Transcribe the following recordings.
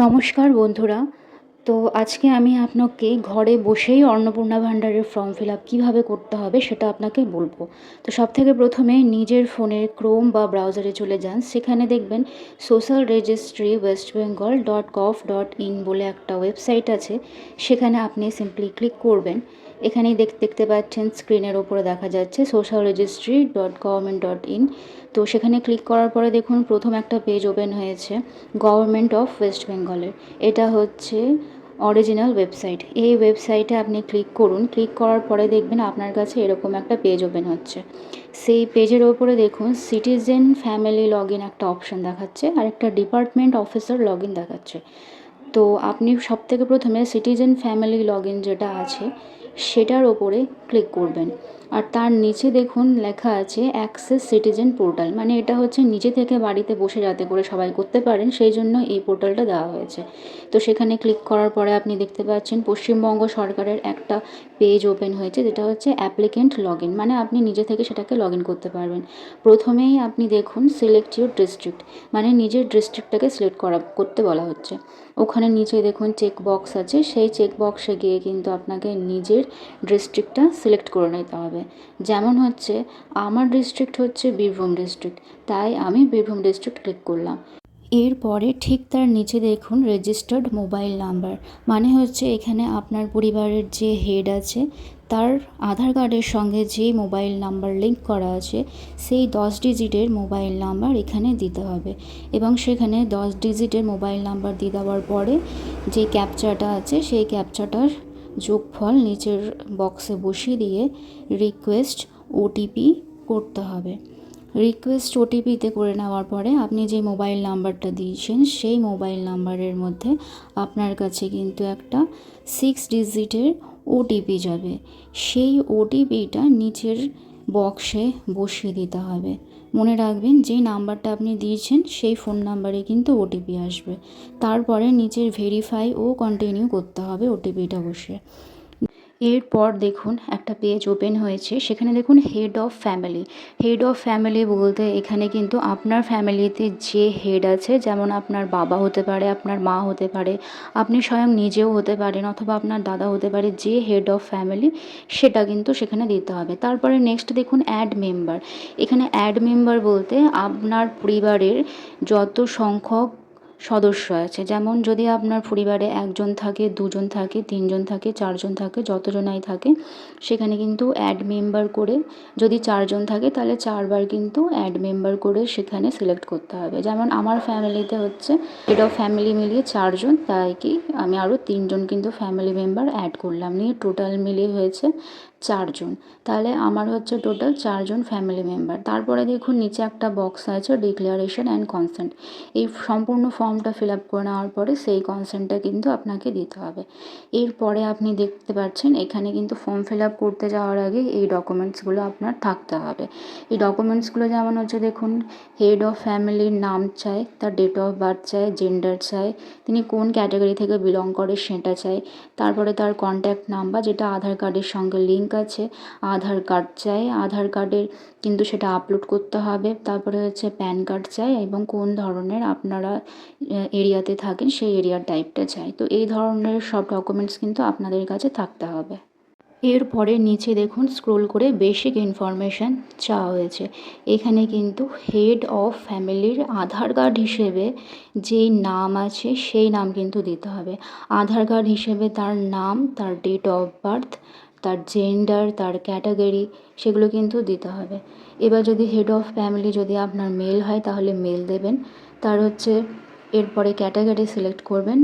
নমস্কার বন্ধুরা। তো আজকে আমি আপনাকে ঘরে বসেই অন্নপূর্ণা ভাণ্ডারের ফর্ম ফিল আপ কীভাবে করতে হবে সেটা আপনাকে বলবো। তো সবথেকে প্রথমে নিজের ফোনের ক্রোম বা ব্রাউজারে চলে যান। সেখানে দেখবেন social registry West Bengal .gov.in বলে একটা ওয়েবসাইট আছে। সেখানে আপনি সিম্পলি ক্লিক করবেন। এখানেই দেখতে পাচ্ছেন স্ক্রিনের ওপরে দেখা যাচ্ছে সোশ্যাল রেজিস্ট্রি .gov.in। তো সেখানে ক্লিক করার পরে দেখুন প্রথম একটা পেজ ওপেন হয়েছে গভর্নমেন্ট অফ ওয়েস্ট বেঙ্গলের। এটা হচ্ছে অরিজিনাল ওয়েবসাইট। এই ওয়েবসাইটে আপনি ক্লিক করুন। ক্লিক করার পরে দেখবেন আপনার কাছে এরকম একটা পেজ ওপেন হচ্ছে। সেই পেজের ওপরে দেখুন সিটিজেন ফ্যামিলি লগ ইন একটা অপশান দেখাচ্ছে আর একটা ডিপার্টমেন্ট অফিসার লগ ইন দেখাচ্ছে। তো আপনি সবথেকে প্রথমে সিটিজেন ফ্যামিলি লগ ইন যেটা আছে সেটার ওপরে ক্লিক করবেন। আর তার নিচে দেখুন লেখা আছে অ্যাক্সেস সিটিজেন পোর্টাল, মানে এটা হচ্ছে নিজে থেকে বাড়িতে বসে যাতে করে সবাই করতে পারেন সেই জন্য এই পোর্টালটা দেওয়া হয়েছে। তো সেখানে ক্লিক করার পরে আপনি দেখতে পাচ্ছেন পশ্চিমবঙ্গ সরকারের একটা পেজ ওপেন হয়েছে যেটা হচ্ছে অ্যাপ্লিকেন্ট লগ ইন, মানে আপনি নিজে থেকে সেটাকে লগ ইন করতে পারবেন। প্রথমেই আপনি দেখুন সিলেক্ট ইউর ডিস্ট্রিক্ট, মানে নিজের ডিস্ট্রিক্টটাকে সিলেক্ট করতে বলা হচ্ছে। ওখানে নিচে দেখুন চেক বক্স আছে, সেই চেক বক্সে গিয়ে কিন্তু আপনাকে নিজের ডিস্ট্রিক্টটা সিলেক্ট করে নিতে হবে। যেমন হচ্ছে আমার ডিস্ট্রিক্ট হচ্ছে বীরভূম ডিস্ট্রিক্ট, তাই আমি বীরভূম ডিস্ট্রিক্ট ক্লিক করলাম। এরপরে ঠিক তার নিচে দেখুন রেজিস্টার্ড মোবাইল নাম্বার, মানে হচ্ছে এখানে আপনার পরিবারের যে হেড আছে তার আধার কার্ডের সঙ্গে যে মোবাইল নাম্বার লিঙ্ক করা আছে সেই 10 ডিজিটের মোবাইল নাম্বার এখানে দিতে হবে। এবং সেখানে 10 ডিজিটের মোবাইল নাম্বার দিয়ে দেওয়ার পরে যে ক্যাপচাটা আছে সেই ক্যাপচাটার যোগফল নিচের বক্সে বসিয়ে দিয়ে রিকোয়েস্ট ওটিপি করতে হবে। রিকোয়েস্ট ওটিপিতে করে নেওয়ার পরে আপনি যে মোবাইল নাম্বারটা দিয়েছেন সেই মোবাইল নাম্বারের মধ্যে আপনার কাছে কিন্তু একটা 6 ডিজিটের ওটিপি যাবে। সেই ওটিপিটা নিচের বক্সে বসিয়ে দিতে হবে। মনে রাখবেন যেই নাম্বারটা আপনি দিয়েছেন সেই ফোন নাম্বারে কিন্তু ওটিপি আসবে। তারপরে নিচের ভেরিফাই ও কন্টিনিউ করতে হবে ওটিপিটা বসিয়ে। এরপর দেখুন একটা পেজ ওপেন হয়েছে, সেখানে দেখুন head of family. Head of family বলতে এখানে কিন্তু আপনার ফ্যামিলিতে যে হেড আছে, যেমন আপনার বাবা হতে পারে, আপনার মা হতে পারে, আপনি স্বয়ং নিজেও হতে পারেন অথবা আপনার দাদা হতে পারে, যে হেড অফ ফ্যামিলি সেটা কিন্তু সেখানে দিতে হবে। তারপরে নেক্সট দেখুন অ্যাড মেম্বার। এখানে অ্যাড মেম্বার বলতে আপনার পরিবারের যত সংখ্যক সদস্য আছে, যেমন যদি আপনার পরিবারে একজন থাকে, দুজন থাকে, তিনজন থাকে, চারজন থাকে, যতজনাই থাকে সেখানে কিন্তু অ্যাড মেম্বার করে, যদি চারজন থাকে তাহলে চারবার কিন্তু অ্যাড মেম্বার করে সেখানে সিলেক্ট করতে হবে। যেমন আমার ফ্যামিলিতে হচ্ছে হেড অফ ফ্যামিলি মিলিয়ে চারজন, তাই কি আমি আরও তিনজন কিন্তু ফ্যামিলি মেম্বার অ্যাড করলাম, নিয়ে টোটাল মিলিয়ে হয়েছে চারজন। তাহলে আমার হচ্ছে টোটাল চারজন ফ্যামিলি মেম্বার। তারপরে দেখুন নিচে একটা বক্স আছে ডিক্লারেশন অ্যান্ড কনসেন্ট। এই সম্পূর্ণ ফর্মটা ফিল আপ করে নেওয়ার পরে সেই কনসেন্টটা কিন্তু আপনাকে দিতে হবে। এরপরে আপনি দেখতে পাচ্ছেন এখানে কিন্তু ফর্ম ফিল আপ করতে যাওয়ার আগে এই ডকুমেন্টসগুলো আপনার থাকতে হবে। এই ডকুমেন্টসগুলো যেমন হচ্ছে দেখুন হেড অফ ফ্যামিলির নাম চাই, তার ডেট অফ বার্থ চাই, জেন্ডার চাই, তিনি কোন ক্যাটাগরি থেকে বিলং করে সেটা চাই, তারপরে তার কন্ট্যাক্ট নাম্বার যেটা আধার কার্ডের সঙ্গে লিঙ্ক আছে, আধার কার্ড চাই, আধার কার্ডের কিন্তু সেটা আপলোড করতে হবে, তারপরে হচ্ছে প্যান কার্ড চাই এবং কোন ধরনের আপনারা এরিয়াতে থাকেন সেই এরিয়ার টাইপটা চাই। তো এই ধরনের সব ডকুমেন্টস কিন্তু আপনাদের কাছে থাকতে হবে। এরপরে নিচে দেখুন স্ক্রোল করে বেসিক ইনফরমেশান চাওয়া হয়েছে। এখানে কিন্তু হেড অফ ফ্যামিলির আধার কার্ড হিসেবে যেই নাম আছে সেই নাম কিন্তু দিতে হবে। আধার কার্ড হিসেবে তার নাম, তার ডেট অফ বার্থ, তার জেন্ডার, তার ক্যাটাগরি সেগুলো কিন্তু দিতে হবে। এবার যদি হেড অফ ফ্যামিলি যদি আপনার মেল হয় তাহলে মেল দেবেন। তার হচ্ছে এরপরে ক্যাটাগরি সিলেক্ট করবেন।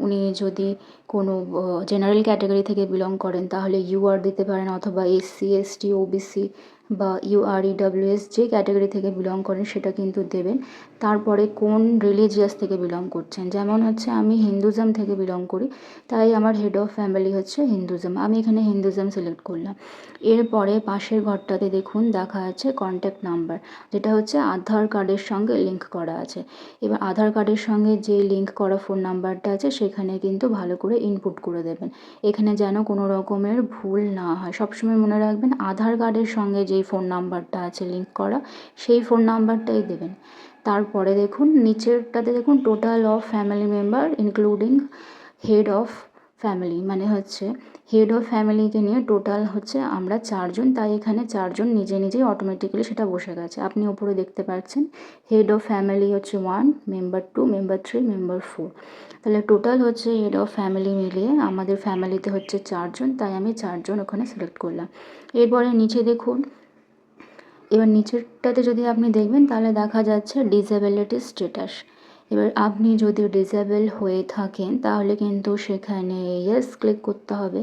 উনি যদি কোনো জেনারেল ক্যাটাগরি থেকে বিলং করেন তাহলে ইউআর দিতে পারেন, অথবা এসসি এসটি ওবিসি বা ইউআরইডব্লিউএস যে ক্যাটাগরি থেকে বিলং করেন সেটা কিন্তু দেবেন। তারপরে কোন রিলিজিয়াস থেকে বিলং করছেন, যেমন হচ্ছে আমি হিন্দুজম থেকে বিলং করি তাই আমার হেড অফ ফ্যামিলি হচ্ছে হিন্দুজম, আমি এখানে হিন্দুজম সিলেক্ট করলাম। এরপরে পাশের ঘরটাতে দেখুন দেখা আছে কন্ট্যাক্ট নাম্বার, যেটা হচ্ছে আধার কার্ডের সঙ্গে লিঙ্ক করা আছে। এবার আধার কার্ডের সঙ্গে যে লিঙ্ক করা ফোন নাম্বারটা আছে সেখানে কিন্তু ভালো করে ইনপুট করে দেবেন। এখানে যেন কোনো রকমের ভুল না হয়। সবসময় মনে রাখবেন আধার কার্ডের সঙ্গে যেই ফোন নাম্বারটা আছে লিঙ্ক করা সেই ফোন নাম্বারটাই দেবেন। তারপরে দেখুন নিচেরটাতে দেখুন total of family member including head of family, মানে হচ্ছে হেড অফ ফ্যামিলিকে নিয়ে টোটাল হচ্ছে আমরা 4 জন, তাই এখানে 4 জন নিজে নিজেই অটোমেটিক্যালি সেটা বসে গেছে। আপনি ওপরে দেখতে পাচ্ছেন হেড অফ ফ্যামিলি হচ্ছে 1, মেম্বার 2, মেম্বার 3, মেম্বার 4। তাহলে টোটাল হচ্ছে হেড অফ ফ্যামিলি মিলিয়ে আমাদের ফ্যামিলিতে হচ্ছে 4 জন, তাই আমি 4 জন ওখানে সিলেক্ট করলাম। এরপরে নিচে দেখুন, এবার নিচেরটাতে যদি আপনি দেখবেন তাহলে দেখা যাচ্ছে ডিসেবিলিটি স্ট্যাটাস। এবার আপনি যদি ডিসেবল হয়ে থাকেন তাহলে কিন্তু সেখানে ইয়েস ক্লিক করতে হবে,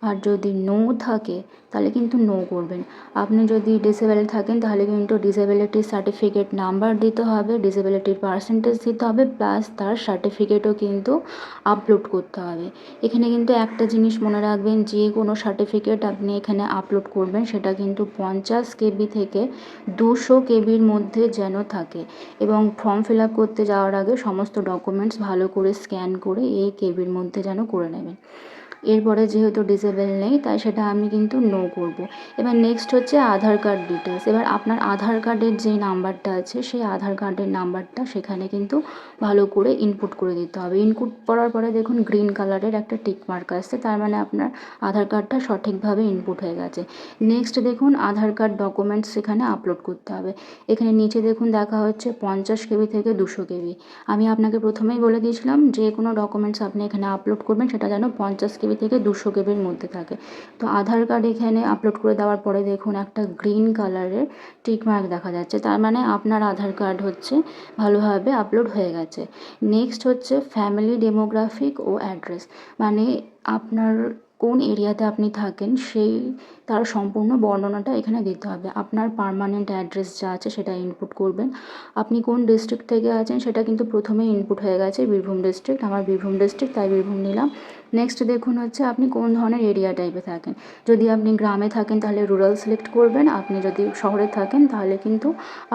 আর যদি নো থাকে তাহলে কিন্তু নো করবেন। আপনি যদি ডিসেবল থাকেন তাহলে কিন্তু ডিসেবিলিটি সার্টিফিকেট নাম্বার দিতে হবে, ডিসেবিলিটির পার্সেন্টেজ দিতে হবে, প্লাস তার সার্টিফিকেটও কিন্তু আপলোড করতে হবে। এখানে কিন্তু একটা জিনিস মনে রাখবেন, যে কোনো সার্টিফিকেট আপনি এখানে আপলোড করবেন সেটা কিন্তু 50 কেবি থেকে 200 কেবির মধ্যে যেন থাকে, এবং ফর্ম ফিল আপ করতে যাওয়ার আগে সমস্ত ডকুমেন্টস ভালো করে স্ক্যান করে এই কেবির মধ্যে যেন করে নেবেন। এরপরে যেহেতু ডিসেবল নেই তাই সেটা আমি কিন্তু নো করব। এবার নেক্সট হচ্ছে আধার কার্ড ডিটেলস। এবার আপনার আধার কার্ডের যে নাম্বারটা আছে সেই আধার কার্ডের নাম্বারটা সেখানে কিন্তু ভালো করে ইনপুট করে দিতে হবে। ইনপুট করার পরে দেখুন গ্রিন কালারের একটা টিক মার্ক আসছে, তার মানে আপনার আধার কার্ডটা সঠিকভাবে ইনপুট হয়ে গেছে। নেক্সট দেখুন আধার কার্ড ডকুমেন্টস সেখানে আপলোড করতে হবে। এখানে নিচে দেখুন দেখা হচ্ছে 50 কেবি থেকে 200 কেবি। আমি আপনাকে প্রথমেই বলে দিয়েছিলাম যে কোনো ডকুমেন্টস আপনি এখানে আপলোড করবেন সেটা যেন 50 কেবি থেকে 200 কেবির মধ্যে থাকে। তো আধার কার্ড এখানে আপলোড করে দেওয়ার পরে দেখুন একটা গ্রিন কালারের টিক মার্ক দেখা যাচ্ছে, তার মানে আপনার আধার কার্ড হচ্ছে ভালোভাবে আপলোড হয়ে গেছে। নেক্সট হচ্ছে ফ্যামিলি ডেমোগ্রাফিক ও অ্যাড্রেস, মানে আপনার কোন এরিয়াতে আপনি থাকেন সেই তার সম্পূর্ণ বর্ণনাটা এখানে দিতে হবে। আপনার পার্মানেন্ট অ্যাড্রেস যা আছে সেটা ইনপুট করবেন। আপনি কোন ডিস্ট্রিক্ট থেকে আছেন সেটা কিন্তু প্রথমেই ইনপুট হয়ে গেছে, বীরভূম ডিস্ট্রিক্ট, আমার বীরভূম ডিস্ট্রিক্ট তাই বীরভূম নিলাম। নেক্সট দেখুন হচ্ছে আপনি কোন ধরনের এরিয়া টাইপে থাকেন। যদি আপনি গ্রামে থাকেন তাহলে রুরাল সিলেক্ট করবেন, আপনি যদি শহরে থাকেন তাহলে কিন্তু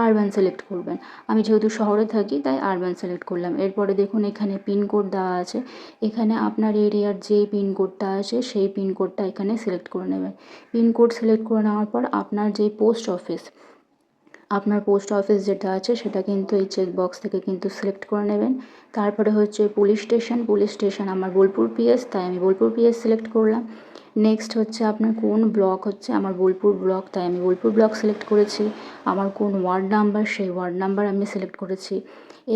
আরবান সিলেক্ট করবেন। আমি যেহেতু শহরে থাকি তাই আরবান সিলেক্ট করলাম। এরপরে দেখুন এখানে পিনকোড দেওয়া আছে, এখানে আপনার এরিয়ার যে পিনকোডটা আছে সেই পিনকোডটা এখানে সিলেক্ট করে নেবেন। পিনকোড সিলেক্ট করে নেওয়ার পর আপনার যে আপনার পোস্ট অফিস যেটা আছে সেটা কিন্তু এই চেক বক্স থেকে কিন্তু সিলেক্ট করে নেবেন। তারপরে হচ্ছে পুলিশ স্টেশন আমার বোলপুর পিএস, তাই আমি বোলপুর পিএস সিলেক্ট করলাম। নেক্সট হচ্ছে আপনার কোন ব্লক হচ্ছে আমার বোলপুর ব্লক, তাই আমি বোলপুর ব্লক সিলেক্ট করেছি। আমার কোন ওয়ার্ড নাম্বার সেই ওয়ার্ড নাম্বার আমি সিলেক্ট করেছি।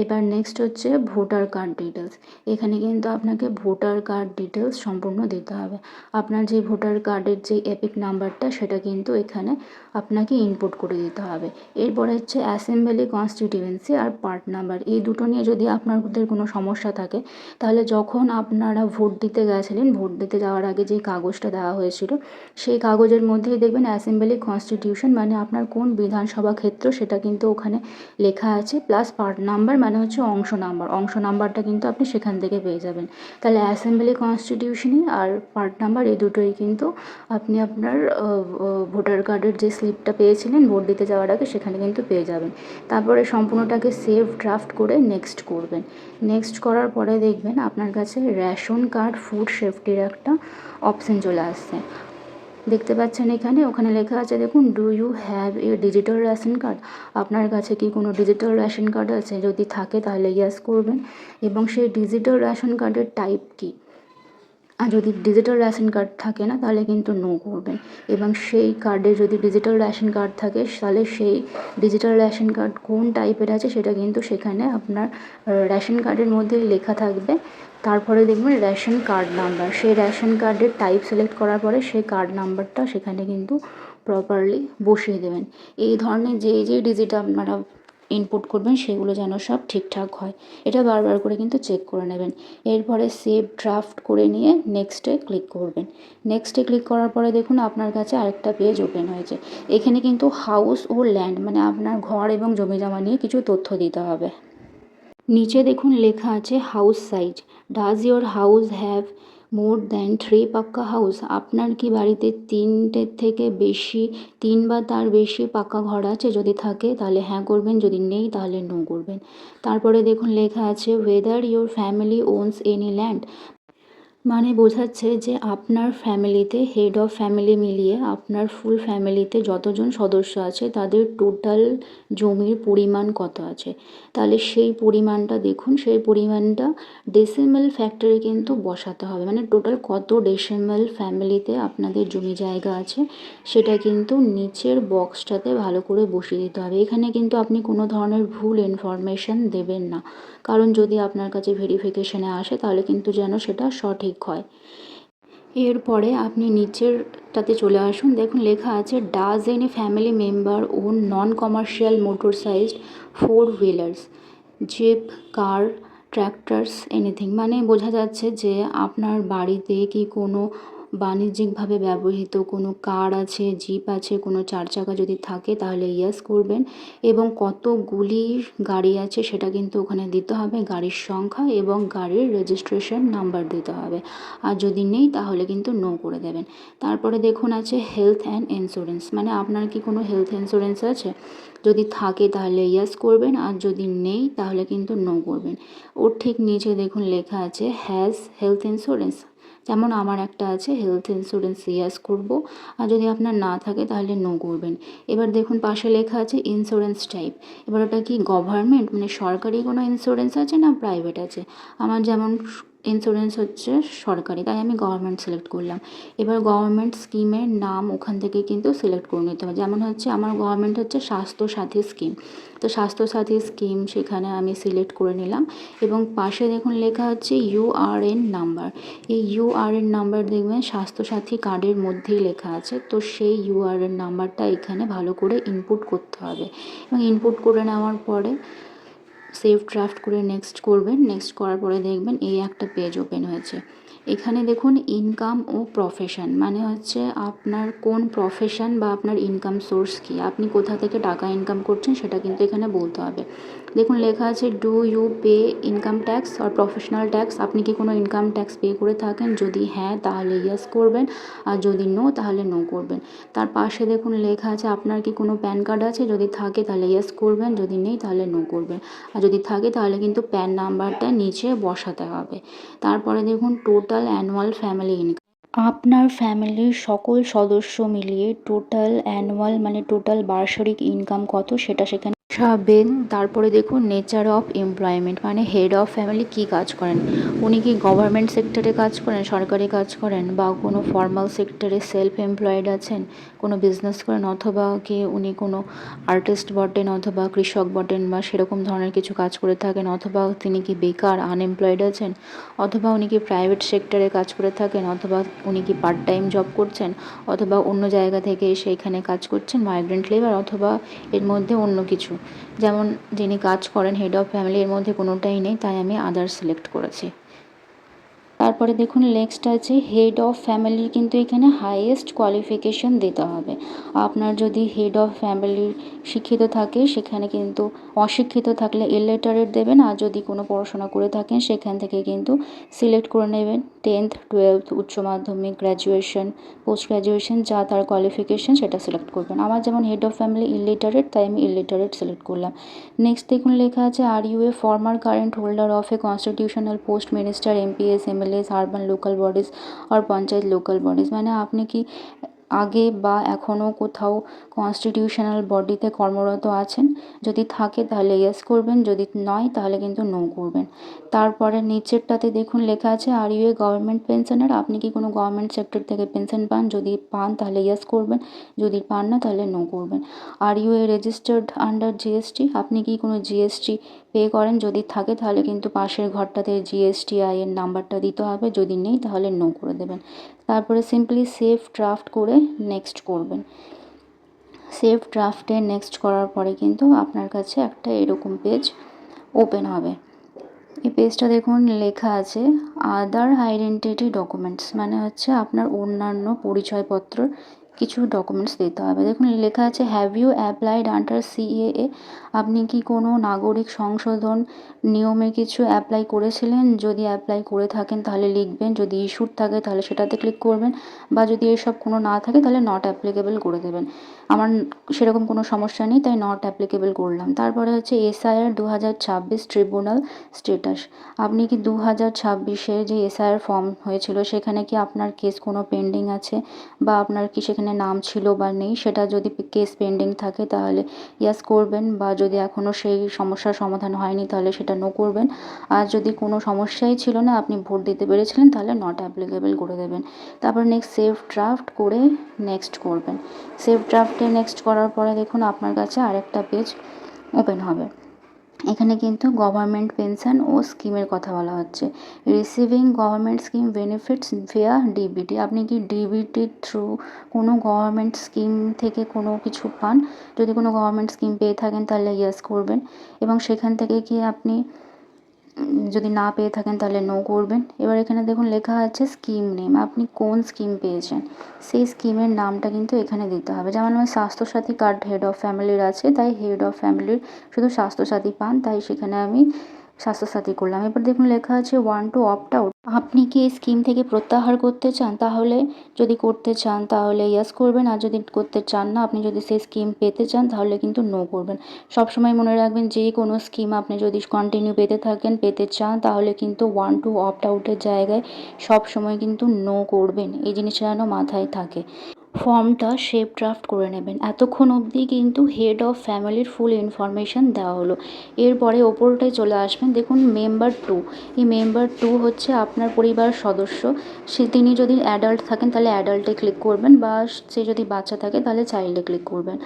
এবার নেক্সট হচ্ছে ভোটার কার্ড ডিটেলস। এখানে কিন্তু আপনাকে ভোটার কার্ড ডিটেলস সম্পূর্ণ দিতে হবে। আপনার যে ভোটার কার্ডের যে এপিক নাম্বারটা সেটা কিন্তু এখানে আপনাকে ইনপুট করে দিতে হবে। এরপরে হচ্ছে অ্যাসেম্বলি কনস্টিটিউয়েন্সি আর পার্ট নাম্বার, এই দুটো নিয়ে যদি আপনাদের কোনো সমস্যা থাকে তাহলে যখন আপনারা ভোট দিতে গেছিলেন, ভোট দিতে যাওয়ার আগে যে কাগজটা দেওয়া হয়েছিল সেই কাগজের মধ্যেই দেখবেন অ্যাসেম্বলি কনস্টিটিউশন মানে আপনার কোন বিধানসভা ক্ষেত্র সেটা কিন্তু ওখানে লেখা আছে, প্লাস পার্ট নাম্বার মানে হচ্ছে অংশ নাম্বারটা কিন্তু আপনি সেখান থেকে পেয়ে যাবেন। তাহলে অ্যাসেম্বলি কনস্টিটিউশনই আর পার্ট নাম্বার এই দুটোই কিন্তু আপনি আপনার ভোটার কার্ডের যে স্লিপটা পেয়েছিলেন ভোট দিতে যাওয়ার আগে সেখানে কিন্তু পেয়ে যাবেন। তারপরে সম্পূর্ণটাকে সেভ ড্রাফট করে নেক্সট করবেন। নেক্সট করার পরে দেখবেন আপনার কাছে রেশন কার্ড ফুড সেফটির একটা অপশান চলে আসছে, দেখতে পাচ্ছেন এখানে, ওখানে লেখা আছে দেখুন do you have a digital ration card, আপনার কাছে কি কোনো ডিজিটাল রেশন কার্ড আছে, যদি থাকে তাহলে ইয়েস করবেন এবং সেই ডিজিটাল রেশন কার্ডের টাইপ কী, আর যদি ডিজিটাল রেশন কার্ড থাকে না তাহলে কিন্তু নো করবেন। এবং সেই কার্ডে যদি ডিজিটাল রেশন কার্ড থাকে তাহলে সেই ডিজিটাল রেশন কার্ড কোন টাইপের আছে সেটা কিন্তু সেখানে আপনার রেশন কার্ডের মধ্যে লেখা থাকবে। তারপরে দেখবেন রেশন কার্ড নাম্বার, সেই রেশন কার্ডের টাইপ সিলেক্ট করার পরে সেই কার্ড নাম্বারটা সেখানে কিন্তু প্রপারলি বসিয়ে দেবেন। এই ধরনের যে ডিজিট আপনারা ইনপুট করবেন সেগুলো যেন সব ঠিকঠাক হয়, এটা বারবার করে কিন্তু চেক করে নেবেন। এরপরে সেভ ড্রাফট করে নিয়ে নেক্সটে ক্লিক করবেন। নেক্সটে ক্লিক করার পরে দেখুন আপনার কাছে আরেকটা পেজ ওপেন হয়েছে। এখানে কিন্তু হাউস ও ল্যান্ড মানে আপনার ঘর এবং জমি জমা নিয়ে কিছু তথ্য দিতে হবে। নিচে দেখুন লেখা আছে house size, does your house have more than 3 পাক্কা হাউস, আপনার কি বাড়িতে 3টের থেকে বেশি 3 বা তার বেশি পাক্কা ঘর আছে, যদি থাকে তাহলে হ্যাঁ করবেন, যদি নেই তাহলে নো করবেন। তারপরে দেখুন লেখা আছে weather your family ওনস any land, মানে বোঝাচ্ছে যে আপনার ফ্যামিলিতে হেড অফ ফ্যামিলি মিলিয়ে আপনার ফুল ফ্যামিলিতে যতজন সদস্য আছে তাদের টোটাল জমির পরিমাণ কত আছে। তাহলে সেই পরিমাণটা দেখুন, সেই পরিমাণটা ডেসিমেল ফ্যাক্টরে কিন্তু বসাতে হবে। মানে টোটাল কত ডেসিমেল ফ্যামিলিতে আপনাদের জমি জায়গা আছে সেটা কিন্তু নিচের বক্সটাতে ভালো করে বসিয়ে দিতে হবে। এখানে কিন্তু আপনি কোনো ধরনের ভুল ইনফরমেশন দেবেন না, কারণ যদি আপনার কাছে ভেরিফিকেশনে আসে তাহলে কিন্তু যেন সেটা সঠিক হয়। এরপরে আপনি নিচেরটাতে চলে আসুন, দেখুন লেখা আছে does any family member own non commercial motorised four wheelers, jeep, car, tractors, anything. মানে বোঝা যাচ্ছে যে আপনার বাড়িতে কি কোনো বাণিজ্যিকভাবে ব্যবহৃত কোনো কার আছে, জিপ আছে, কোনো চার চাকা যদি থাকে তাহলে ইয়েস করবেন, এবং কতগুলি গাড়ি আছে সেটা কিন্তু ওখানে দিতে হবে, গাড়ির সংখ্যা এবং গাড়ির রেজিস্ট্রেশন নাম্বার দিতে হবে। আর যদি নেই তাহলে কিন্তু নো করে দেবেন। তারপরে দেখুন আছে হেলথ অ্যান্ড ইন্স্যুরেন্স, মানে আপনার কি কোনো হেলথ ইন্স্যুরেন্স আছে? যদি থাকে তাহলে ইয়েস করবেন, আর যদি নেই তাহলে কিন্তু নো করবেন। ওর ঠিক নিচে দেখুন লেখা আছে হ্যাজ হেলথ ইন্স্যুরেন্স, যেমন আমার একটা আছে, হেলথ ইন্স্যুরেন্স ইয়েস করব, আর যদি আপনার না থাকে তাহলে নো করবেন। এবার দেখুন পাশে লেখা আছে ইন্স্যুরেন্স টাইপ, এবার ওটা কি গভর্নমেন্ট মানে সরকারি কোনো ইন্স্যুরেন্স আছে না প্রাইভেট আছে। আমার যেমন ইন্স্যুরেন্স হচ্ছে সরকারি, তাই আমি গভর্নমেন্ট সিলেক্ট করলাম। এবার গভর্নমেন্ট স্কিমের নাম ওখান থেকে কিন্তু সিলেক্ট করে নিতে হবে, যেমন হচ্ছে আমার গভর্নমেন্ট হচ্ছে স্বাস্থ্যসাথী স্কিম, তো স্বাস্থ্যসাথী স্কিম সেখানে আমি সিলেক্ট করে নিলাম। এবং পাশে দেখুন লেখা হচ্ছে ইউআরএন নাম্বার, এই ইউআরএন নাম্বার দেখবেন স্বাস্থ্যসাথী কার্ডের মধ্যেই লেখা আছে, তো সেই ইউআরএন নাম্বারটা এখানে ভালো করে ইনপুট করতে হবে। এবং ইনপুট করে নেওয়ার পরে সেভ ড্রাফট করে নেক্সট করবেন, নেক্সট করার পরে দেখবেন এই একটা পেজ ওপেন হয়েছে। এখানে দেখুন ইনকাম ও প্রফেশন, মানে হচ্ছে আপনার কোন প্রফেশন বা আপনার ইনকাম সোর্স কী, আপনি কোথা থেকে টাকা ইনকাম করছেন সেটা কিন্তু এখানে বলতে হবে। দেখুন লেখা আছে do you pay income tax আর প্রফেশনাল ট্যাক্স, আপনি কি কোনো ইনকাম ট্যাক্স পে করে থাকেন? যদি হ্যাঁ তাহলে ইয়েস করবেন, আর যদি নো তাহলে নো করবেন। তার পাশে দেখুন লেখা আছে আপনার কি কোনো প্যান কার্ড আছে? যদি থাকে তাহলে ইয়েস করবেন, যদি নেই তাহলে নো করবেন। আর যদি থাকে তাহলে কিন্তু প্যান নাম্বারটা নিচে বসাতে হবে। তারপরে দেখুন টোটাল অ্যানুয়াল ফ্যামিলি ইনকাম, আপনার ফ্যামিলির সকল সদস্য মিলিয়ে টোটাল অ্যানুয়াল মানে টোটাল বার্ষিক ইনকাম কত সেটা সেখানে বসাবেন। তারপরে দেখুন নেচার অফ এমপ্লয়মেন্ট, মানে হেড অফ ফ্যামিলি কী কাজ করেন, উনি কি গভর্নমেন্ট সেক্টরে কাজ করেন, সরকারি কাজ করেন, বা কোনো ফর্মাল সেক্টরে সেলফ এমপ্লয়েড আছেন, কোনো বিজনেস করেন, অথবা কি উনি কোনো আর্টিস্ট বটেন, অথবা কৃষক বটেন, বা সেরকম ধরনের কিছু কাজ করে থাকেন, অথবা তিনি কি বেকার আনএমপ্লয়েড আছেন, অথবা উনি কি প্রাইভেট সেক্টরে কাজ করে থাকেন, অথবা উনি কি পার্ট টাইম জব করছেন, অথবা অন্য জায়গা থেকে এসে এখানে কাজ করছেন মাইগ্রেন্ট লেবার, অথবা এর মধ্যে অন্য কিছু। যেমন যিনি কাজ করেন হেড অফ ফ্যামিলি, এর মধ্যে কোনোটাই নেই, তাই আমি আদার সিলেক্ট করেছি। তারপরে দেখুন নেক্সট আছে হেড অফ ফ্যামিলির কিন্তু এখানে হাইয়েস্ট কোয়ালিফিকেশন দিতে হবে। আপনার যদি হেড অফ ফ্যামিলির শিক্ষিত থাকে সেখানে কিন্তু, অশিক্ষিত থাকলে ইলিটারেট দেবেন, আর যদি কোনো পড়াশোনা করে থাকেন সেখান থেকে কিন্তু সিলেক্ট করে নেবেন 10th 12th উচ্চ মাধ্যমিক, গ্র্যাজুয়েশন, পোস্ট গ্র্যাজুয়েশন, যা তার কোয়ালিফিকেশন সেটা সিলেক্ট করবেন। আমার যেমন হেড অফ ফ্যামিলি ইলিটারেট, তাই আমি ইলিটারেট সিলেক্ট করলাম। নেক্সট দেখুন লেখা আছে are you a former current holder of a constitutional post, minister, MPs, MLAs, urban local bodies আর পঞ্চায়েত লোকাল বডিজ, মানে আপনি কি আগে বা এখনও কোথাও কনস্টিটিউশনাল বডিতে কর্মরত আছেন? যদি থাকে তাহলে ইয়েস করবেন, যদি নয় তাহলে কিন্তু নো করবেন। তারপরে নিচেরটাতে দেখুন লেখা আছে are you a government pensioner, আপনি কি কোনো গভর্নমেন্ট সেক্টর থেকে পেনশন পান? যদি পান তাহলে ইয়েস করবেন, যদি পান না তাহলে নো করবেন। Are you a registered under GST, আপনি কি কোনো জিএসটি পে করেন? যদি থাকে তাহলে কিন্তু পাশের ঘরটাতে জিএসটিআই এর নাম্বারটা দিতে হবে, যদি নেই তাহলে নো করে দেবেন। তারপরে সিম্পলি সেভ ড্রাফট করে নেক্সট করবেন। সেভ ড্রাফটে নেক্সট করার পরে কিন্তু আপনার কাছে একটা এরকম পেজ ওপেন হবে। এই পেজটা দেখুন লেখা আছে আদার আইডেন্টিটি ডকুমেন্টস, মানে হচ্ছে আপনার অন্যান্য পরিচয়পত্র কিছু ডকুমেন্টস দিতে হবে। দেখুন লেখা আছে have you applied under CAA, আপনি কি কোনো নাগরিক সংশোধন নিয়মে কিছু অ্যাপ্লাই করেছিলেন? যদি অ্যাপ্লাই করে থাকেন তাহলে লিখবেন, যদি ইস্যুড থাকে তাহলে সেটাতে ক্লিক করবেন, বা যদি এসব কোনো না থাকে তাহলে নট অ্যাপ্লিকেবল করে দেবেন। আমার সেরকম কোনো সমস্যা নেই, তাই নট অ্যাপ্লিকেবল করলাম। তারপরে হচ্ছে এসআইআর 2026 ট্রিব্যুনাল স্ট্যাটাস, আপনি কি 2026-এ যে এসআইআর ফর্ম হয়েছিল সেখানে কি আপনার কেস কোনো পেন্ডিং আছে, বা আপনার কি সেখানে নাম ছিল বা নেই? সেটা যদি কেস পেন্ডিং থাকে তাহলে ইয়েস করবেন, বা যদি এখনও সেই সমস্যার সমাধান হয়নি তাহলে সেটা নো করবেন। আর যদি কোনো সমস্যাই ছিল না, আপনি ভোট দিতে পেরেছিলেন, তাহলে নট অ্যাপ্লিকেবল করে দেবেন। তারপর নেক্সট সেভ ড্রাফট করে নেক্সট করবেন। সেভ ড্রাফটে নেক্সট করার পরে দেখুন আপনার কাছে আরেকটা পেজ ওপেন হবে। এখানে কিন্তু গভর্নমেন্ট পেনশন ও স্কিমের কথা বলা হচ্ছে। Receiving government scheme benefits via DBT, আপনি কি ডিবিটির থ্রু কোনো গভর্নমেন্ট স্কিম থেকে কোনো কিছু পান? যদি কোনো গভর্নমেন্ট স্কিম পেয়ে থাকেন তাহলে ইয়েস করবেন, এবং সেখান থেকে কি আপনি যদি না পেয়ে থাকেন তাহলে নো করবেন। এবার এখানে দেখুন লেখা আছে স্কিম নেম, আপনি কোন স্কিম পেয়েছেন সেই স্কিমের নামটা কিন্তু এখানে দিতে হবে। যেমন আমার স্বাস্থ্যসাথী কার্ড হেড অফ ফ্যামিলির আছে, তাই হেড অফ ফ্যামিলির শুধু স্বাস্থ্যসাথী পান, তাই সেখানে আমি স্বাস্থ্যসাথী করলাম। এবার দেখুন লেখা আছে ওয়ান টু অপ্ট আউট, আপনি কি এই স্কিম থেকে প্রত্যাহার করতে চান? তাহলে যদি করতে চান তাহলে ইয়েস করবেন, আর যদি করতে চান না, আপনি যদি সেই স্কিম পেতে চান তাহলে কিন্তু নো করবেন। সবসময় মনে রাখবেন যে কোনো স্কিম আপনি যদি কন্টিনিউ পেতে চান তাহলে কিন্তু ওয়ান টু অপ্ট আউটের জায়গায় সবসময় কিন্তু নো করবেন, এই জিনিসটা যেন মাথায় থাকে। ফর্মটা শেপ ড্রাফট করে নেবেন। এতক্ষণ অবধি কিন্তু হেড অফ ফ্যামিলির ফুল ইনফরমেশান দেওয়া হলো। এরপরে ওপরটায় চলে আসবেন, দেখুন মেম্বার 2, এই মেম্বার 2 হচ্ছে আপনার পরিবার সদস্য। তিনি যদি অ্যাডাল্ট থাকেন তাহলে অ্যাডাল্টে ক্লিক করবেন, বা সে যদি বাচ্চা থাকে তাহলে চাইল্ডে ক্লিক করবেন।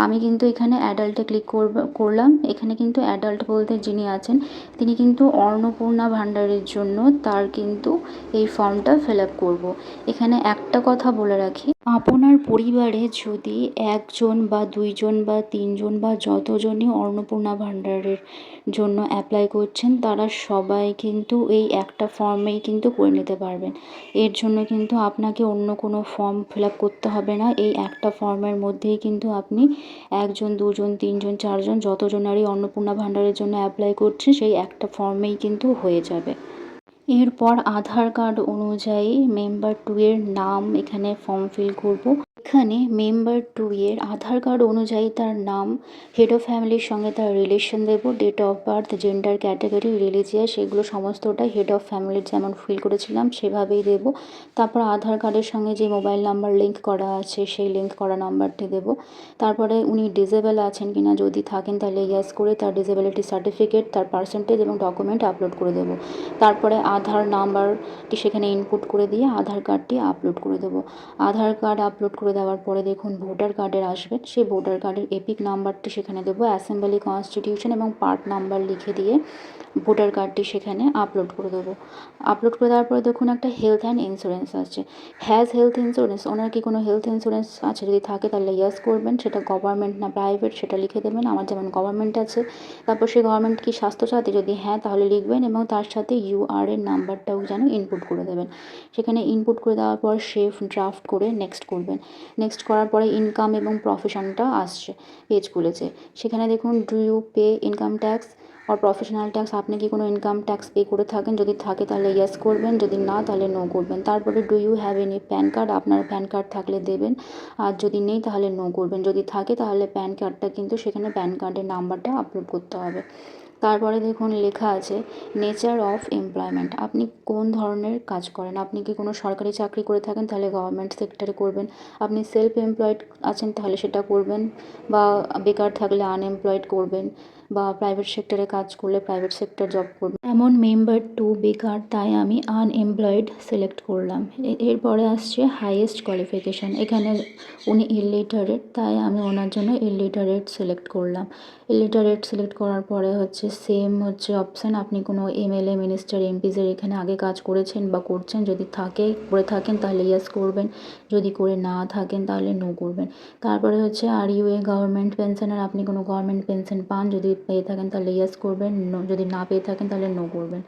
আমি কিন্তু এখানে অ্যাডাল্টে ক্লিক করলাম। এখানে কিন্তু অ্যাডাল্ট বলতে যিনি আছেন তিনি কিন্তু অন্নপূর্ণা ভাণ্ডারের জন্য তার কিন্তু এই ফর্মটা ফিল আপ করবো। এখানে একটা কথা বলে রাখি, আপনার পরিবারে যদি 1 জন বা 2 জন বা 3 জন বা যতজনই অন্নপূর্ণা ভাণ্ডারের জন্য অ্যাপ্লাই করছেন তারা সবাই কিন্তু এই একটা ফর্মেই কিন্তু করে নিতে পারবেন। এর জন্য কিন্তু আপনাকে অন্য কোনো ফর্ম ফিল আপ করতে হবে না। এই একটা ফর্মের মধ্যেই কিন্তু আপনি 1 জন 2 জন 3 জন 4 জন যতজনারই অন্নপূর্ণা ভাণ্ডারের জন্য অ্যাপ্লাই করছে সেই একটা ফর্মেই কিন্তু হয়ে যাবে। এরপর আধার কার্ড অনুযায়ী মেম্বার 2 এর নাম এখানে ফর্ম ফিল করব। এখানে মেম্বার 2 এর আধার কার্ড অনুযায়ী তার নাম, হেড অফ ফ্যামিলির সঙ্গে তার রিলেশন দেব, date of birth, gender, category, religious, এগুলো সমস্তটাই হেড অফ ফ্যামিলির যেমন ফিল করেছিলাম সেভাবেই দেব। তারপর আধার কার্ডের সঙ্গে যে মোবাইল নাম্বার লিঙ্ক করা আছে সেই লিঙ্ক করা নাম্বারটি দেব। তারপরে উনি ডিসেবল আছেন কিনা, যদি থাকেন তাহলে ইয়েস করে তার ডিসেবিলিটি সার্টিফিকেট, তার পার্সেন্টেজ এবং ডকুমেন্ট আপলোড করে দেব। তারপরে আধার নাম্বারটি সেখানে ইনপুট করে দিয়ে আধার কার্ডটি আপলোড করে দেবো। আধার কার্ড আপলোড করে দেওয়ার পরে দেখুন ভোটার কার্ডের আসবে, সেই ভোটার কার্ডের এপিক নাম্বারটি সেখানে দেবো, অ্যাসেম্বলি, কনস্টিটিউশন এবং পার্ট নাম্বার লিখে দিয়ে ভোটার কার্ডটি সেখানে আপলোড করে দেবো। আপলোড করে দেওয়ার পরে দেখুন একটা হেলথ অ্যান্ড ইন্স্যুরেন্স আছে, হ্যাজ হেলথ ইন্স্যুরেন্স, ওনার কি কোনো হেলথ ইন্স্যুরেন্স আছে? যদি থাকে তাহলে ইয়েস করবেন, সেটা গভর্নমেন্ট না প্রাইভেট সেটা লিখে দেবেন। আমার যেমন গভর্নমেন্ট আছে, তারপর সেই গভর্নমেন্ট কি স্বাস্থ্যসাথী, যদি হ্যাঁ তাহলে লিখবেন, এবং তার সাথে ইউআরএন নাম্বারটাও যেন ইনপুট করে দেবেন। সেখানে ইনপুট করে দেওয়ার পর সেভ ড্রাফট করে নেক্সট করবেন। নেক্সট করার পরে ইনকাম এবং প্রফেশনটা আসছে, পেজ খুলেছে। সেখানে দেখুন do you pay income tax আর প্রফেশনাল ট্যাক্স, আপনি কি কোনো ইনকাম ট্যাক্স পে করে থাকেন? যদি থাকে তাহলে ইয়েস করবেন, যদি না তাহলে নো করবেন। তারপরে do you have any PAN card, আপনার প্যান কার্ড থাকলে দেবেন, আর যদি নেই তাহলে নো করবেন। যদি থাকে তাহলে প্যান কার্ডটা কিন্তু সেখানে প্যান কার্ডের নাম্বারটা আপলোড করতে হবে। তারপরে দেখুন লেখা আছে নেচার অফ এমপ্লয়মেন্ট, আপনি কোন ধরনের কাজ করেন? আপনি কি কোনো সরকারি চাকরি করে থাকেন তাহলে গভর্নমেন্ট সেক্টরে করবেন, আপনি সেলফ এমপ্লয়েড আছেন তাহলে সেটা করবেন, বা বেকার থাকলে আনএমপ্লয়েড করবেন, বা প্রাইভেট সেক্টরে কাজ করলে প্রাইভেট সেক্টর জব করবেন। এমন মেম্বার 2 বেকার, তাই আমি আনএমপ্লয়েড সিলেক্ট করলাম। এরপরে আসছে হাইয়েস্ট কোয়ালিফিকেশান, এখানে উনি ইলিটারেট, তাই আমি ওনার জন্য ইলিটারেট সিলেক্ট করলাম। ইলিটারেট সিলেক্ট করার পরে হচ্ছে সেম হচ্ছে অপশান, আপনি কোনো এমএলএ, মিনিস্টার, এমপিদের এখানে আগে কাজ করেছেন বা করছেন, যদি করে থাকেন তাহলে ইয়েস করবেন, যদি করে না থাকেন তাহলে নো করবেন। তারপরে হচ্ছে are you a government pensioner, আপনি কোনো গভর্নমেন্ট পেনশন পান, যদি পেয়ে থাকেন তাহলে ইয়েস করবেন, যদি না পেয়ে থাকেন তাহলে নো করবেন।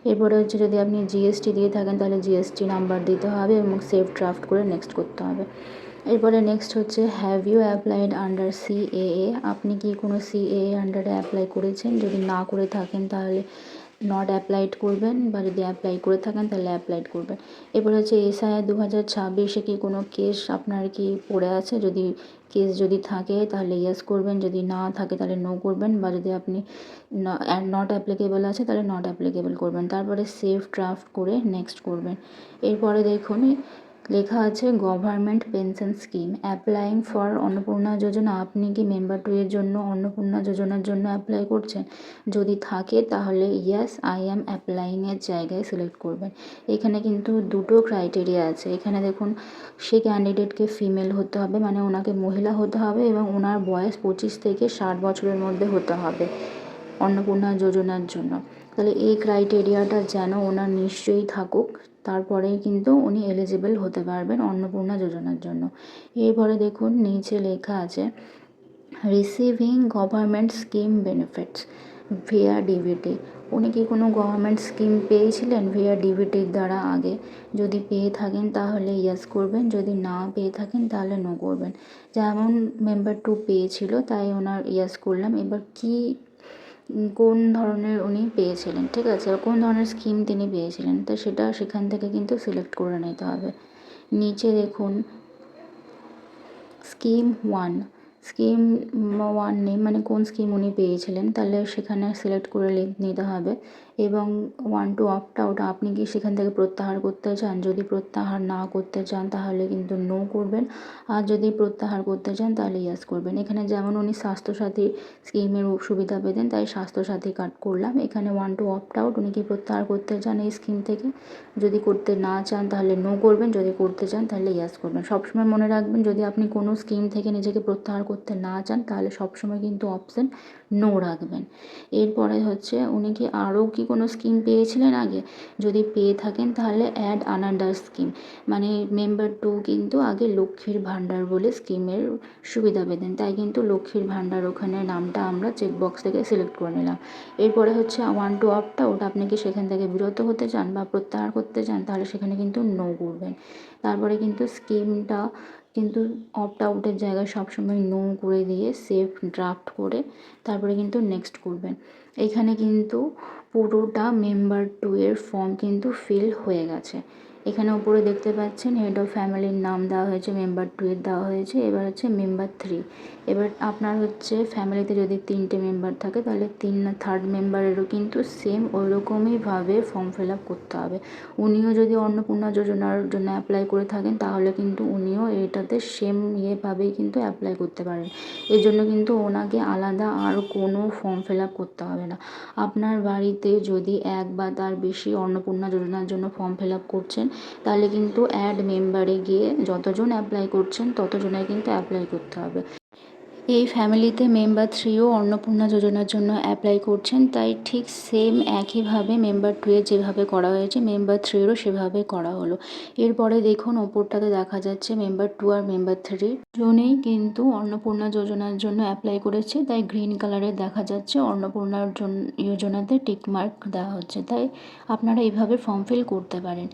এরপরে হচ্ছে যদি আপনি জিএসটি দিয়ে থাকেন তাহলে জিএসটি নাম্বার দিতে হবে এবং সেভ ড্রাফট করে নেক্সট করতে হবে। এরপরে নেক্সট হচ্ছে have you applied under CAA, আপনি কি কোনো সিএএ আন্ডারে অ্যাপ্লাই করেছেন? যদি না করে থাকেন তাহলে নট অ্যাপ্লাইড করবেন, বা যদি অ্যাপ্লাই করে থাকেন তাহলে অ্যাপ্লাইড করবেন। এরপর হচ্ছে এসআইআর 2026 কি কোনো কেস আপনার কি পড়ে আছে? যদি কেস যদি থাকে তাহলে ইয়েস করবেন, যদি না থাকে তাহলে নো করবেন, বা যদি আপনি নট অ্যাপ্লিকেবল আছে তাহলে নট অ্যাপ্লিকেবল করবেন। তারপরে সেভ ড্রাফট করে নেক্সট করবেন। এরপরে দেখুন লেখা আছে government pension scheme applying for Annapurna Yojana, আপনি কি মেম্বার 2 এর জন্য অন্নপূর্ণা যোজনার জন্য অ্যাপ্লাই করছেন? যদি থাকে তাহলে ইয়েস আই অ্যাম অ্যাপ্লাইংয়ের জায়গায় সিলেক্ট করবেন। এখানে কিন্তু দুটো ক্রাইটেরিয়া আছে। এখানে দেখুন সেই ক্যান্ডিডেটকে ফিমেল হতে হবে, মানে ওনাকে মহিলা হতে হবে, এবং ওনার বয়স 25 থেকে 60 বছরের মধ্যে হতে হবে অন্নপূর্ণা যোজনার জন্য। তাহলে এই ক্রাইটেরিয়াটা যেন ওনার নিশ্চয়ই থাকুক, তারপরেই কিন্তু উনি এলিজিবল হতে পারবেন অন্নপূর্ণা যোজনার জন্য। এরপরে দেখুন নিচে লেখা আছে receiving government scheme benefits via DBT, উনি কি কোনো গভর্নমেন্ট স্কিম পেয়েছিলেন ভিয়া ডিবিটির দ্বারা আগে? যদি পেয়ে থাকেন তাহলে ইয়েস করবেন, যদি না পেয়ে থাকেন তাহলে নো করবেন। যেমন মেম্বার 2 পেয়েছিল তাই ওনার ইয়েস করলাম। এবার কি কোন ধরনের উনি পেয়েছিলেন, ঠিক আছে, কোন ধরনের স্কিম তিনি পেয়েছিলেন, তো সেটা সেখান থেকে কিন্তু সিলেক্ট করে নিতে হবে। নিচে দেখুন স্কিম 1, স্কিম 1 নেই, মানে কোন স্কিম উনি পেয়েছিলেন, তাহলে সেখানে সিলেক্ট করে নিতে হবে। এবং 1 টু অপ্ট আউট, আপনি কি সেখান থেকে প্রত্যাহার করতে চান? যদি প্রত্যাহার না করতে চান তাহলে কিন্তু নো করবেন, আর যদি প্রত্যাহার করতে চান তাহলে ইয়েস করবেন। এখানে যেমন উনি স্বাস্থ্যসাথী স্কিমের সুবিধা পেতেন তাই স্বাস্থ্যসাথী কার্ড করলাম। এখানে 1 টু অপ্ট আউট, উনি কি প্রত্যাহার করতে চান এই স্কিম থেকে? যদি করতে না চান তাহলে নো করবেন, যদি করতে চান তাহলে ইয়েস করবেন। সবসময় মনে রাখবেন যদি আপনি কোনো স্কিম থেকে নিজেকে প্রত্যাহার করতে না চান তাহলে সবসময় কিন্তু অপশান নো রাখবেন। এরপরে হচ্ছে উনি কি আরও কি কোনো স্কিম পেয়েছিলেন আগে? যদি পেয়ে থাকেন তাহলে অ্যাড আনাদার স্কিম, মানে মেম্বার 2 কিন্তু আগে লক্ষ্মীর ভাণ্ডার বলে স্কিমের সুবিধা পেতেন, তাই কিন্তু লক্ষ্মীর ভাণ্ডার ওখানে নামটা আমরা চেকবক্স থেকে সিলেক্ট করে নিলাম। এরপরে হচ্ছে 1 টু অপ্ট আউট, আপনি কি সেখান থেকে বিরত হতে চান বা প্রত্যাহার করতে চান তাহলে সেখানে কিন্তু নো করবেন। তারপরে কিন্তু স্কিমটা কিন্তু অপ্ট আউটের জায়গায় সবসময় নো করে দিয়ে সেভ ড্রাফট করে তারপরে কিন্তু নেক্সট করবেন। এখানে কিন্তু পুরোটা মেম্বার 2 এর ফর্ম কিন্তু ফিল হয়ে গেছে। এখানে উপরে দেখতে পাচ্ছেন হেড অফ ফ্যামিলির নাম দেওয়া হয়েছে, মেম্বার 2 এর দেওয়া হয়েছে। এবার হচ্ছে মেম্বার 3, এবার আপনার হচ্ছে ফ্যামিলিতে যদি 3টে মেম্বার থাকে তাহলে থার্ড মেম্বারেরও কিন্তু সেম ওই রকমইভাবে ফর্ম ফিল আপ করতে হবে। উনিও যদি অন্নপূর্ণা যোজনার জন্য অ্যাপ্লাই করে থাকেন তাহলে কিন্তু উনিও এটাতে সেম ইয়েভাবেই কিন্তু অ্যাপ্লাই করতে পারেন। এর জন্য কিন্তু ওনাকে আলাদা আর কোনো ফর্ম ফিল আপ করতে হবে না। আপনার বাড়িতে যদি এক বা তার বেশি অন্নপূর্ণা যোজনার জন্য ফর্ম ফিল আপ করছেন তাহলে কিন্তু অ্যাড মেম্বারে গিয়ে যতজন অ্যাপ্লাই করছেন ততজনের কিন্তু অ্যাপ্লাই করতে হবে। এই ফ্যামিলিতে মেম্বার 3ও অন্নপূর্ণা যোজনার জন্য অ্যাপ্লাই করছেন, তাই ঠিক সেম একইভাবে মেম্বার 2 এর যেভাবে করা হয়েছে মেম্বার 3এরও সেভাবে করা হলো। এরপরে দেখুন ওপরটাতে দেখা যাচ্ছে মেম্বার 2 আর মেম্বার 3 জনেই কিন্তু অন্নপূর্ণা যোজনার জন্য অ্যাপ্লাই করেছে, তাই গ্রিন কালারের দেখা যাচ্ছে অন্নপূর্ণার যোজনাতে টিকমার্ক দেওয়া হচ্ছে, তাই আপনারা এইভাবে ফর্ম ফিল করতে পারেন।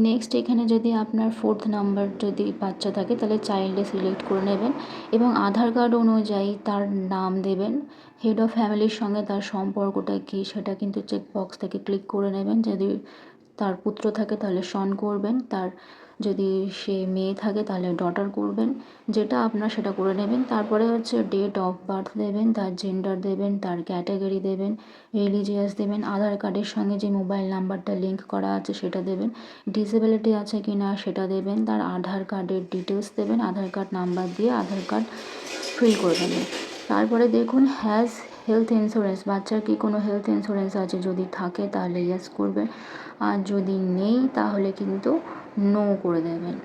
নেক্সট এখানে যদি আপনার 4th নাম্বার যদি বাচ্চা থাকে তাহলে চাইল্ডে সিলেক্ট করে নেবেন এবং আধার কার্ড অনুযায়ী তার নাম দেবেন। হেড অফ ফ্যামিলির সঙ্গে তার সম্পর্কটা কী সেটা কিন্তু চেকবক্স থেকে ক্লিক করে নেবেন। যদি তার পুত্র থাকে তাহলে সন করবেন, তার যদি সে মেয়ে থাকে তাহলে ডটার করবেন, যেটা আপনার সেটা করে নেবেন। তারপরে হচ্ছে ডেট অফ বার্থ দেবেন, তার জেন্ডার দেবেন, তার ক্যাটাগরি দেবেন, রিলিজিয়াস দেবেন, আধার কার্ডের সঙ্গে যে মোবাইল নাম্বারটা লিঙ্ক করা আছে সেটা দেবেন, ডিসেবিলিটি আছে কি না সেটা দেবেন, তার আধার কার্ডের ডিটেলস দেবেন, আধার কার্ড নাম্বার দিয়ে আধার কার্ড ফিল করে দেবেন। তারপরে দেখুন হ্যাজ হেলথ ইন্স্যুরেন্স, বাচ্চার কি কোনো হেলথ ইন্স্যুরেন্স আছে? যদি থাকে তাহলে ইয়েস করবেন, আর যদি নেই তাহলে কিন্তু নো করে দেবেন।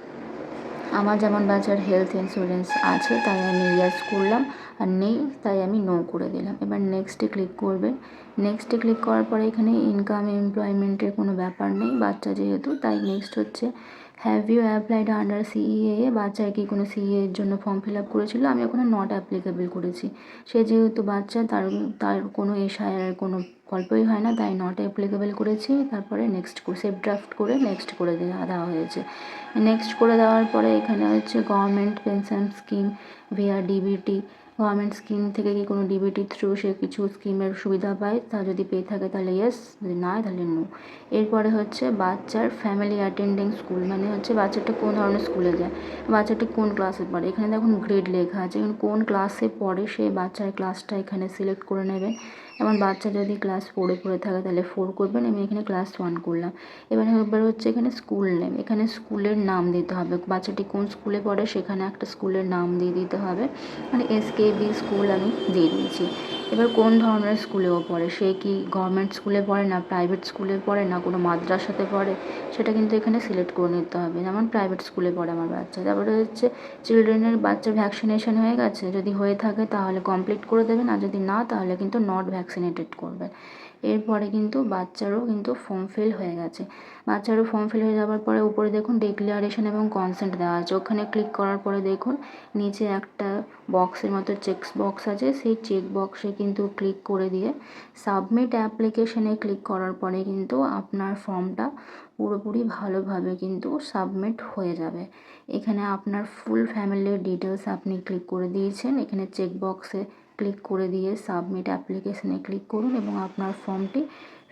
আমার যেমন বাচ্চার হেলথ ইন্স্যুরেন্স আছে তাই আমি ইয়েস করলাম, আর নেই তাই আমি নো করে দিলাম। এবার নেক্সটে ক্লিক করবেন। নেক্সটে ক্লিক করার পরে এখানে ইনকাম এমপ্লয়মেন্টের কোনো ব্যাপার নেই, বাচ্চা যেহেতু, তাই নেক্সট হচ্ছে have you applied under CAA, বাচ্চা কি কোনো সিইএ এর জন্য ফর্ম ফিল আপ করেছিল? আমি ওখানে নট অ্যাপ্লিকেবল করেছি। সে যেহেতু বাচ্চা, তার তার কোনো এসআইআর কোনো গল্পই হয় না, তাই নট অ্যাপ্লিকেবল করেছি। তারপরে নেক্সট সেভ ড্রাফট করে নেক্সট করে দেওয়া হয়েছে। নেক্সট করে দেওয়ার পরে এখানে হচ্ছে government pension scheme via DBT, government scheme থেকে কি কোনো ডিবিটি থ্রু সে কিছু স্কিমের সুবিধা পায়, তা যদি পেয়ে থাকে তাহলে ইয়েস, যদি না তাহলে নো। এরপরে হচ্ছে বাচ্চার ফ্যামিলি অ্যাটেন্ডিং স্কুল, মানে হচ্ছে বাচ্চাটা কোন ধরনের স্কুলে যায়, বাচ্চাটি কোন ক্লাসে পড়ে। এখানে দেখুন গ্রেড লেখা আছে, কোন ক্লাসে পড়ে সেই বাচ্চার ক্লাসটা এখানে সিলেক্ট করে নেবেন। এবং বাচ্চা যদি ক্লাস 4-এ পড়ে থাকে তাহলে 4 করবেন। আমি এখানে ক্লাস 1 করলাম। এবার হচ্ছে এখানে স্কুল নেম, এখানে স্কুলের নাম দিতে হবে, বাচ্চাটি কোন স্কুলে পড়ে সেখানে একটা স্কুলের নাম দিয়ে দিতে হবে। মানে এসকেবি স্কুল আমি দিয়ে দিয়েছি। এবার কোন ধরনের স্কুলে ও পড়ে, সে কি গভর্নমেন্ট স্কুলে পড়ে না প্রাইভেট স্কুলে পড়ে না কোনো মাদ্রাসাতে পড়ে, সেটা কিন্তু এখানে সিলেক্ট করে নিতে হবে। যেমন প্রাইভেট স্কুলে পড়ে আমার বাচ্চা। তারপরে হচ্ছে চিলড্রেনের বাচ্চার ভ্যাকসিনেশন হয়ে গেছে, যদি হয়ে থাকে তাহলে কমপ্লিট করে দেবেন, আর যদি না তাহলে কিন্তু নট ভ্যাকসিনেটেড করবেন। এরপরে কিন্তু বাচ্চারও কিন্তু ফর্ম ফিল হয়ে গেছে। বাচ্চারও ফর্ম ফিল হয়ে যাওয়ার পরে উপরে দেখুন ডিক্লারেশন এবং কনসেন্ট দেওয়া আছে, ওখানে ক্লিক করার পরে দেখুন নিচে একটা বক্সের মতো চেক বক্স আছে, সেই চেক বক্সে কিন্তু ক্লিক করে দিয়ে সাবমিট অ্যাপ্লিকেশনে ক্লিক করার পরে কিন্তু আপনার ফর্মটা পুরোপুরি ভালোভাবে কিন্তু সাবমিট হয়ে যাবে। এখানে আপনার ফুল ফ্যামিলির ডিটেলস আপনি ক্লিক করে দিয়েছেন, এখানে চেক বক্সে ক্লিক করে দিয়ে সাবমিট অ্যাপ্লিকেশনে ক্লিক করুন এবং আপনার ফর্মটি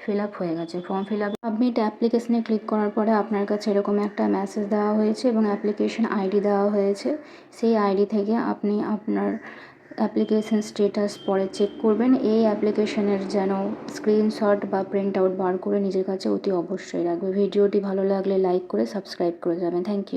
ফিল আপ হয়ে গেছে। ফর্ম ফিল আপ সাবমিট অ্যাপ্লিকেশনে ক্লিক করার পরে আপনার কাছে এরকম একটা মেসেজ দেওয়া হয়েছে এবং অ্যাপ্লিকেশন আইডি দেওয়া হয়েছে। সেই আইডি থেকে আপনি আপনার অ্যাপ্লিকেশন স্ট্যাটাস পরে চেক করবেন। এই অ্যাপ্লিকেশনের যেন স্ক্রিনশট বা প্রিন্ট আউট বার করে নিজের কাছে অতি অবশ্যই রাখবে। ভিডিওটি ভালো লাগলে লাইক করে সাবস্ক্রাইব করে যাবেন। Thank you.